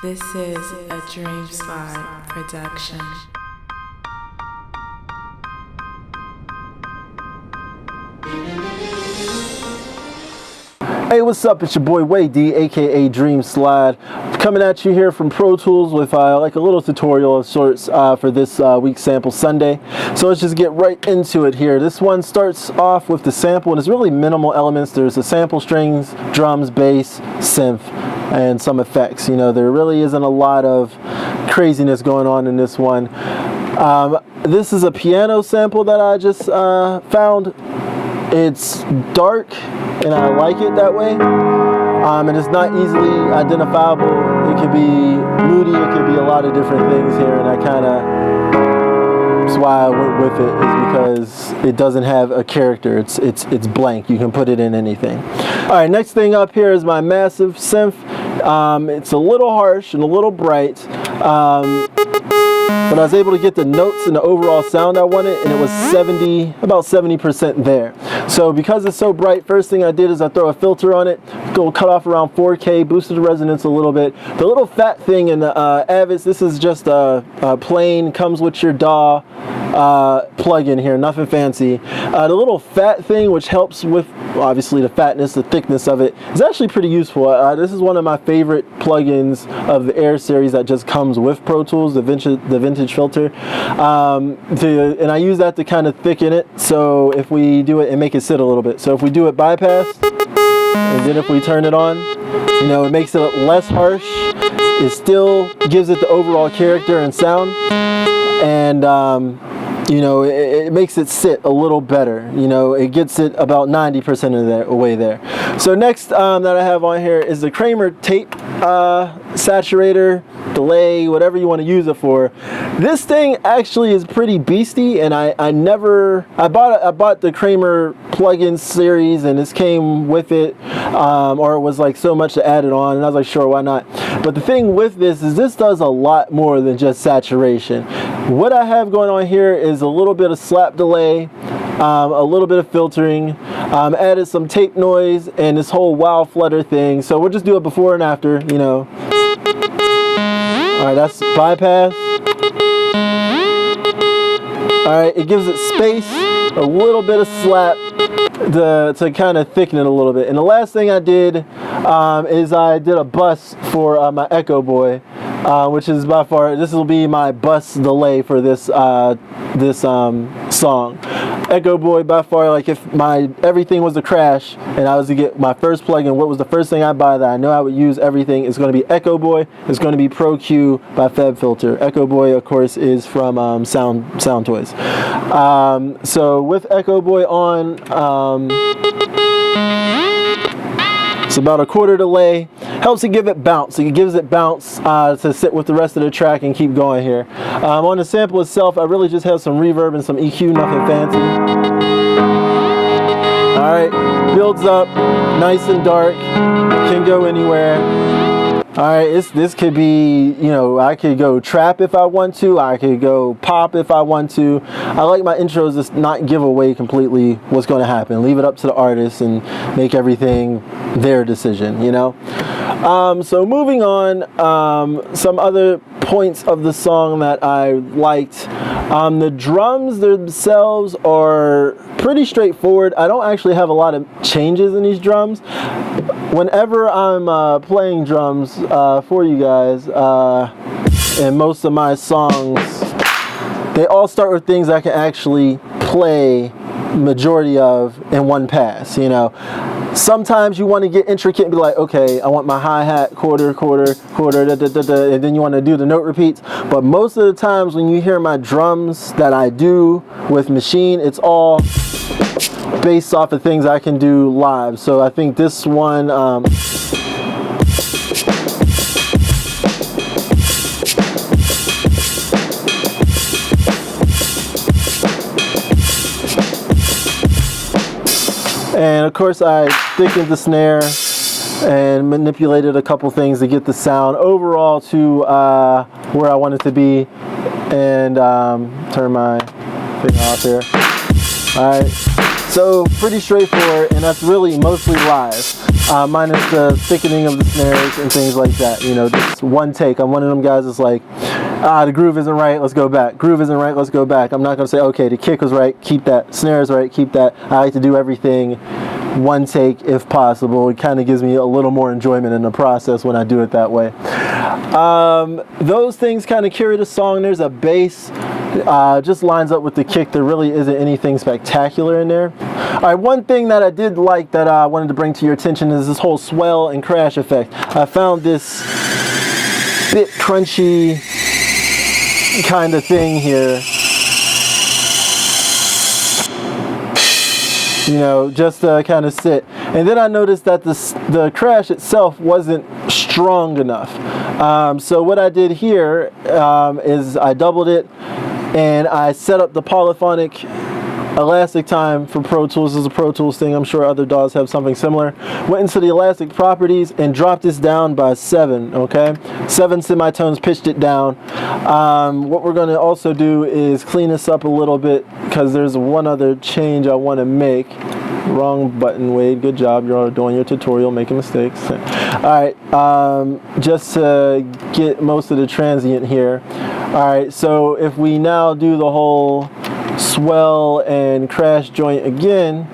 This is a Dream Slide production. Hey, what's up? It's your boy Wade D, aka Dream Slide, coming at you here from Pro Tools with like a little tutorial of sorts for this week's Sample Sunday. So let's just get right into it here. This one starts off with the sample, and it's really minimal elements. There's the sample strings, drums, bass, synth, and some effects. You know, there really isn't a lot of craziness going on in this one. This is a piano sample that I just found. It's dark and I like it that way, and it's not easily identifiable. It could be moody, it could be a lot of different things here, and that's why I went with it, is because it doesn't have a character. It's blank. You can put it in anything. Alright, next thing up here is my massive synth. It's a little harsh and a little bright, but I was able to get the notes and the overall sound I wanted, and it was about 70% there. So because it's so bright, first thing I did is I throw a filter on it, go cut off around 4K, boosted the resonance a little bit. The little fat thing in the Avids, this is just a plain, comes with your DAW plug-in here, nothing fancy. The little fat thing, which helps with obviously the fatness, the thickness of it, is actually pretty useful. This is one of my favorite plugins of the Air series that just comes with Pro Tools, the vintage filter, and I use that to kind of thicken it. So if we do it and make it sit a little bit, so if we do it bypass, and then if we turn it on, you know, it makes it less harsh. It still gives it the overall character and sound, and you know, it makes it sit a little better. You know, it gets it about 90% of the way there. So next that I have on here is the Kramer tape saturator, delay, whatever you want to use it for. This thing actually is pretty beastie, and I bought the Kramer plugin series, and this came with it, or it was like so much to add it on, and I was like, sure, why not? But the thing with this is this does a lot more than just saturation. What I have going on here is a little bit of slap delay, a little bit of filtering, added some tape noise, and this whole wow flutter thing. So we'll just do it before and after, you know. Alright, that's bypass. Alright, it gives it space, a little bit of slap to kind of thicken it a little bit. And the last thing I did is I did a bus for my Echo Boy, which is by far, this will be my bus delay for this song. Echo Boy, by far, like if everything was to crash and I was to get my first plugin, what was the first thing I buy that I know I would use everything? It's going to be Echo Boy. It's going to be Pro Q by FabFilter. Echo Boy, of course, is from Sound Toys. So with Echo Boy on, it's about a quarter delay. Helps it give it bounce. It gives it bounce to sit with the rest of the track and keep going here. On the sample itself, I really just have some reverb and some EQ, nothing fancy. Alright, builds up, nice and dark, can go anywhere. Alright, this could be, you know, I could go trap if I want to, I could go pop if I want to. I like my intros to not give away completely what's going to happen. Leave it up to the artist and make everything their decision, you know. So moving on, some other points of the song that I liked. The drums themselves are pretty straightforward. I don't actually have a lot of changes in these drums. Whenever I'm playing drums for you guys, in most of my songs, they all start with things I can actually play majority of in one pass, you know. Sometimes you want to get intricate and be like, okay, I want my hi-hat quarter, quarter, quarter, da, da, da, da, and then you want to do the note repeats. But most of the times when you hear my drums that I do with machine, it's all based off of things I can do live. So I think this one, and of course I thickened the snare and manipulated a couple things to get the sound overall to where I want it to be, and turn my thing off here. Alright. So pretty straightforward, and that's really mostly live, minus the thickening of the snares and things like that. You know, just one take. I'm one of them guys that's like, the groove isn't right, let's go back. Groove isn't right, let's go back. I'm not gonna say, okay, the kick was right, keep that. Snare is right, keep that. I like to do everything one take if possible. It kind of gives me a little more enjoyment in the process when I do it that way. Those things kind of carry the song. There's a bass, just lines up with the kick. There really isn't anything spectacular in there. All right, one thing that I did like that I wanted to bring to your attention is this whole swell and crash effect. I found this bit crunchy kind of thing here. You know, just to kind of sit. And then I noticed that the crash itself wasn't strong enough. So what I did here is I doubled it and I set up the polyphonic elastic time for Pro Tools. This is a Pro Tools thing. I'm sure other DAWs have something similar. Went into the elastic properties and dropped this down by 7, okay? 7 semitones, pitched it down. What we're going to also do is clean this up a little bit because there's one other change I want to make. Wrong button, Wade. Good job. You're doing your tutorial, making mistakes. Alright, just to get most of the transient here. Alright, so if we now do the whole swell and crash joint again,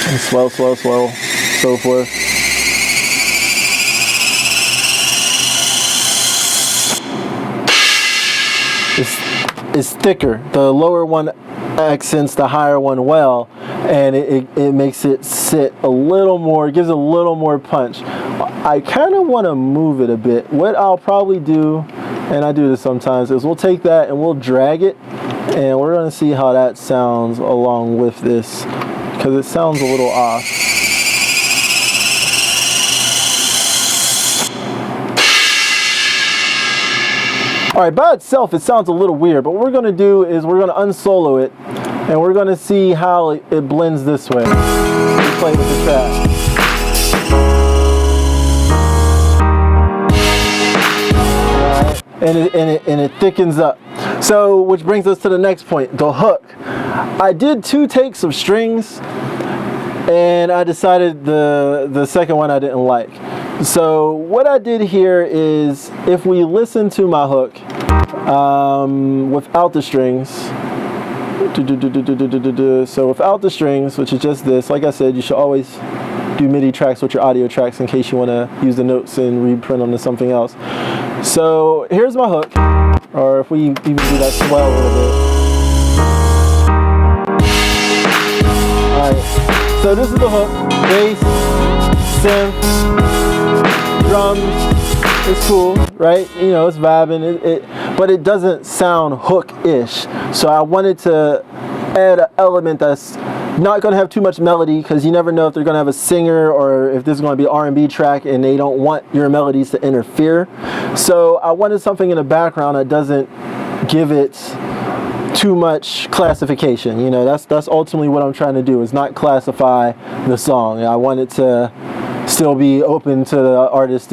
and swell, so forth. It's thicker. The lower one accents the higher one well, and it makes it sit a little more, gives a little more punch. I kind of want to move it a bit. What I'll probably do, and I do this sometimes, is we'll take that and we'll drag it, and we're going to see how that sounds along with this, because it sounds a little off. Alright, by itself it sounds a little weird, but what we're going to do is we're going to unsolo it, and we're going to see how it blends this way. We play with the track. And it thickens up. So, which brings us to the next point, the hook. I did 2 takes of strings, and I decided the second one I didn't like. So what I did here is, if we listen to my hook without the strings, so without the strings, which is just this, like I said, you should always do MIDI tracks with your audio tracks in case you want to use the notes and reprint them to something else. So here's my hook, or if we even do that swell a little bit. Alright, so this is the hook, bass, synth, drums. It's cool, right? You know, it's vibing, but it doesn't sound hook-ish. So I wanted to add an element that's not going to have too much melody, because you never know if they're going to have a singer or if this is going to be an R&B track and they don't want your melodies to interfere. So I wanted something in the background that doesn't give it too much classification. You know, that's ultimately what I'm trying to do, is not classify the song. I want it to still be open to the artist's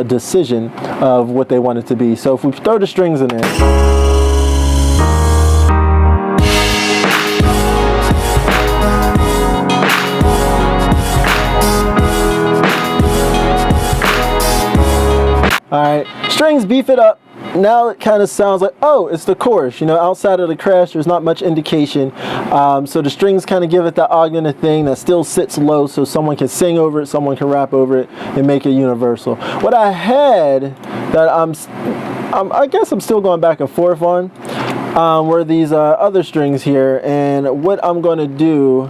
decision of what they want it to be. So if we throw the strings in there. Alright, strings beef it up. Now it kind of sounds like, oh, it's the chorus. You know, outside of the crash, there's not much indication. So the strings kind of give it that augmented thing that still sits low, so someone can sing over it, someone can rap over it, and make it universal. What I had that I guess I'm still going back and forth on were these other strings here. And what I'm going to do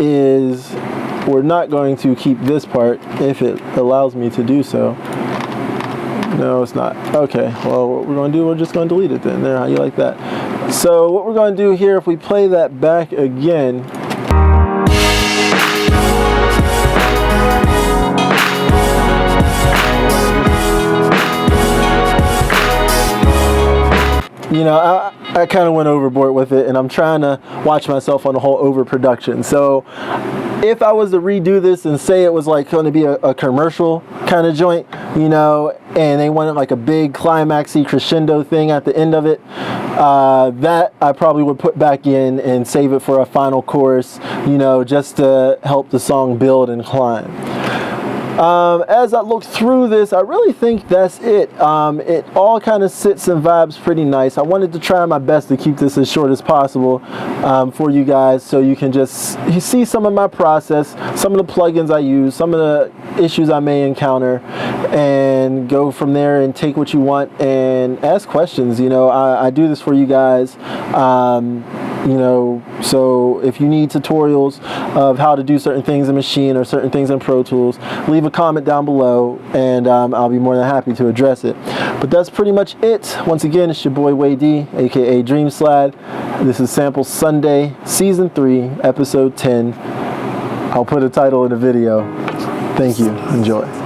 is, we're not going to keep this part if it allows me to do so. No, it's not. Okay, well, what we're going to do, we're just going to delete it then. There, how you like that? So what we're going to do here, if we play that back again, you know, I kind of went overboard with it, and I'm trying to watch myself on the whole overproduction. So if I was to redo this and say it was like going to be a commercial kind of joint, you know, and they wanted like a big climaxy crescendo thing at the end of it, that I probably would put back in and save it for a final chorus, you know, just to help the song build and climb. As I look through this, I really think that's it. It all kind of sits and vibes pretty nice. I wanted to try my best to keep this as short as possible for you guys, so you can just see some of my process, some of the plugins I use, some of the issues I may encounter, and go from there and take what you want and ask questions. You know, I do this for you guys. You know, so if you need tutorials of how to do certain things in Machine or certain things in Pro Tools, leave a comment down below, and I'll be more than happy to address it. But that's pretty much it. Once again, it's your boy Wade D, aka Dream Slide. This is Sample Sunday, Season 3, Episode 10. I'll put a title in the video. Thank you. Enjoy.